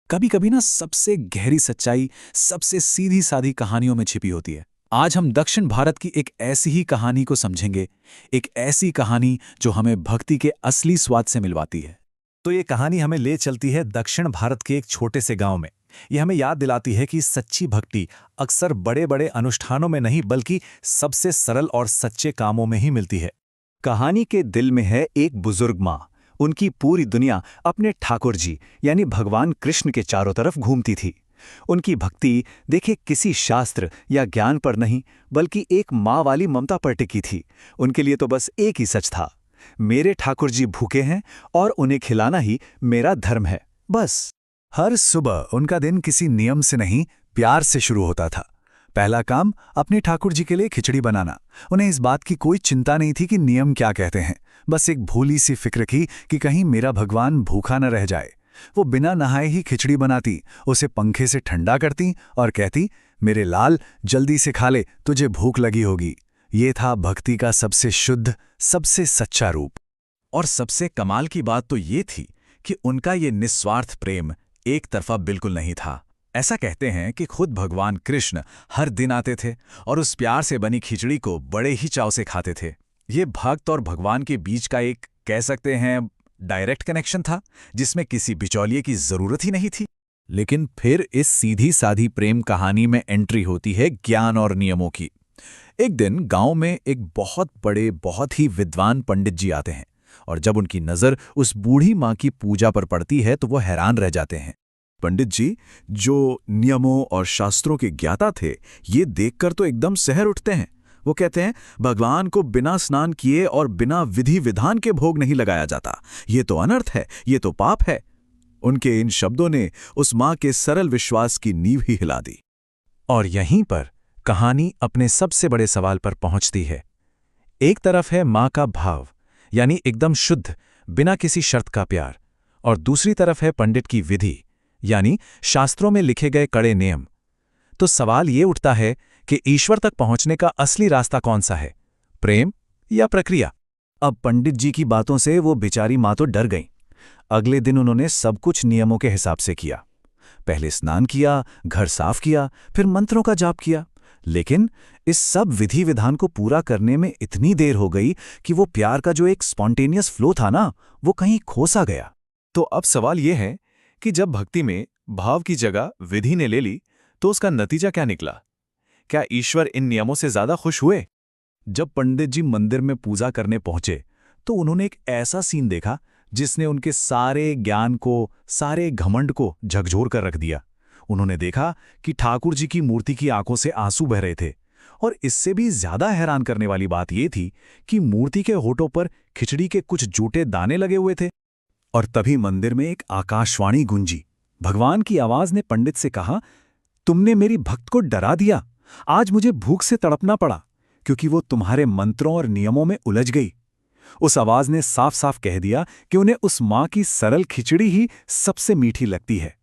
कभी कभी ना सबसे गहरी सच्चाई सबसे सीधी सादी कहानियों में छिपी होती है। आज हम दक्षिण भारत की एक ऐसी ही कहानी को समझेंगे, एक ऐसी कहानी जो हमें भक्ति के असली स्वाद से मिलवाती है। तो ये कहानी हमें ले चलती है दक्षिण भारत के एक छोटे से गांव में। ये हमें याद दिलाती है कि सच्ची भक्ति अक्सर बड़े बड़े अनुष्ठानों में नहीं बल्कि सबसे सरल और सच्चे कामों में ही मिलती है। कहानी के दिल में है एक बुजुर्ग माँ। उनकी पूरी दुनिया अपने ठाकुर जी यानी भगवान कृष्ण के चारों तरफ घूमती थी। उनकी भक्ति देखे किसी शास्त्र या ज्ञान पर नहीं बल्कि एक माँ वाली ममता पर टिकी थी। उनके लिए तो बस एक ही सच था, मेरे ठाकुर जी भूखे हैं और उन्हें खिलाना ही मेरा धर्म है, बस। हर सुबह उनका दिन किसी नियम से नहीं, प्यार से शुरू होता था। पहला काम अपने ठाकुर जी के लिए खिचड़ी बनाना। उन्हें इस बात की कोई चिंता नहीं थी कि नियम क्या कहते हैं, बस एक भूली सी फिक्र थी कि कहीं मेरा भगवान भूखा न रह जाए। वो बिना नहाए ही खिचड़ी बनाती, उसे पंखे से ठंडा करती और कहती, मेरे लाल जल्दी से खा ले, तुझे भूख लगी होगी। ये था भक्ति का सबसे शुद्ध, सबसे सच्चा रूप। और सबसे कमाल की बात तो ये थी कि उनका ये निस्वार्थ प्रेम एक तरफा बिल्कुल नहीं था। ऐसा कहते हैं कि खुद भगवान कृष्ण हर दिन आते थे और उस प्यार से बनी खिचड़ी को बड़े ही चाव से खाते थे। ये भक्त और भगवान के बीच का एक, कह सकते हैं, डायरेक्ट कनेक्शन था, जिसमें किसी बिचौलिए की जरूरत ही नहीं थी। लेकिन फिर इस सीधी साधी प्रेम कहानी में एंट्री होती है ज्ञान और नियमों की। एक दिन गांव में एक बहुत बड़े, बहुत ही विद्वान पंडित जी आते हैं और जब उनकी नज़र उस बूढ़ी माँ की पूजा पर पड़ती है तो वो हैरान रह जाते हैं। पंडित जी, जो नियमों और शास्त्रों के ज्ञाता थे, ये देखकर तो एकदम सहर उठते हैं। वो कहते हैं, भगवान को बिना स्नान किए और बिना विधि विधान के भोग नहीं लगाया जाता। ये तो अनर्थ है, ये तो पाप है। उनके इन शब्दों ने उस माँ के सरल विश्वास की नींव ही हिला दी। और यहीं पर कहानी अपने सबसे बड़े सवाल पर पहुंचती है। एक तरफ है माँ का भाव, यानी एकदम शुद्ध, बिना किसी शर्त का प्यार, और दूसरी तरफ है पंडित की विधि, यानी शास्त्रों में लिखे गए कड़े नियम। तो सवाल ये उठता है कि ईश्वर तक पहुंचने का असली रास्ता कौन सा है, प्रेम या प्रक्रिया? अब पंडित जी की बातों से वो बेचारी माँ तो डर गईं। अगले दिन उन्होंने सब कुछ नियमों के हिसाब से किया। पहले स्नान किया, घर साफ किया, फिर मंत्रों का जाप किया। लेकिन इस सब विधि विधान को पूरा करने में इतनी देर हो गई कि वो प्यार का जो एक स्पॉन्टेनियस फ्लो था ना, वो कहीं खो सा गया। तो अब सवाल यह है कि जब भक्ति में भाव की जगह विधि ने ले ली तो उसका नतीजा क्या निकला? क्या ईश्वर इन नियमों से ज्यादा खुश हुए? जब पंडित जी मंदिर में पूजा करने पहुंचे तो उन्होंने एक ऐसा सीन देखा जिसने उनके सारे ज्ञान को, सारे घमंड को झकझोर कर रख दिया। उन्होंने देखा कि ठाकुर जी की मूर्ति की आंखों से आंसू बह रहे थे, और इससे भी ज्यादा हैरान करने वाली बात यह थी कि मूर्ति के होठों पर खिचड़ी के कुछ जूटे दाने लगे हुए थे। और तभी मंदिर में एक आकाशवाणी गूंजी। भगवान की आवाज ने पंडित से कहा, तुमने मेरी भक्त को डरा दिया। आज मुझे भूख से तड़पना पड़ा क्योंकि वो तुम्हारे मंत्रों और नियमों में उलझ गई। उस आवाज ने साफ साफ कह दिया कि उन्हें उस माँ की सरल खिचड़ी ही सबसे मीठी लगती है,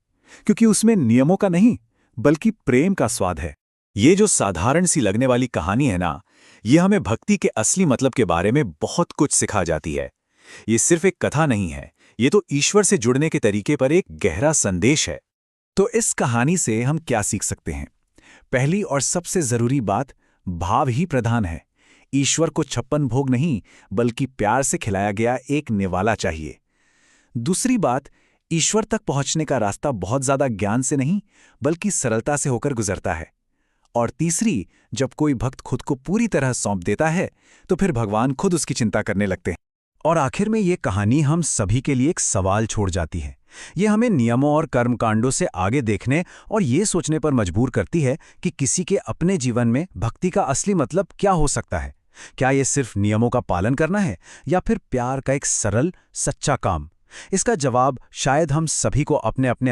क्योंकि उसमें नियमों का नहीं बल्कि प्रेम का स्वाद है। ये जो साधारण सी लगने वाली कहानी है ना, ये हमें भक्ति के असली मतलब के बारे में बहुत कुछ सिखा जाती है। ये सिर्फ एक कथा नहीं है, ये तो ईश्वर से जुड़ने के तरीके पर एक गहरा संदेश है। तो इस कहानी से हम क्या सीख सकते हैं? पहली और सबसे जरूरी बात, भाव ही प्रधान है। ईश्वर को 56 भोग नहीं बल्कि प्यार से खिलाया गया एक निवाला चाहिए। दूसरी बात, ईश्वर तक पहुंचने का रास्ता बहुत ज्यादा ज्ञान से नहीं बल्कि सरलता से होकर गुजरता है। और तीसरी, जब कोई भक्त खुद को पूरी तरह सौंप देता है तो फिर भगवान खुद उसकी चिंता करने लगते हैं। और आखिर में ये कहानी हम सभी के लिए एक सवाल छोड़ जाती है। ये हमें नियमों और कर्मकांडों से आगे देखने और ये सोचने पर मजबूर करती है कि किसी के अपने जीवन में भक्ति का असली मतलब क्या हो सकता है। क्या ये सिर्फ नियमों का पालन करना है या फिर प्यार का एक सरल, सच्चा काम? इसका जवाब शायद हम सभी को अपने अपने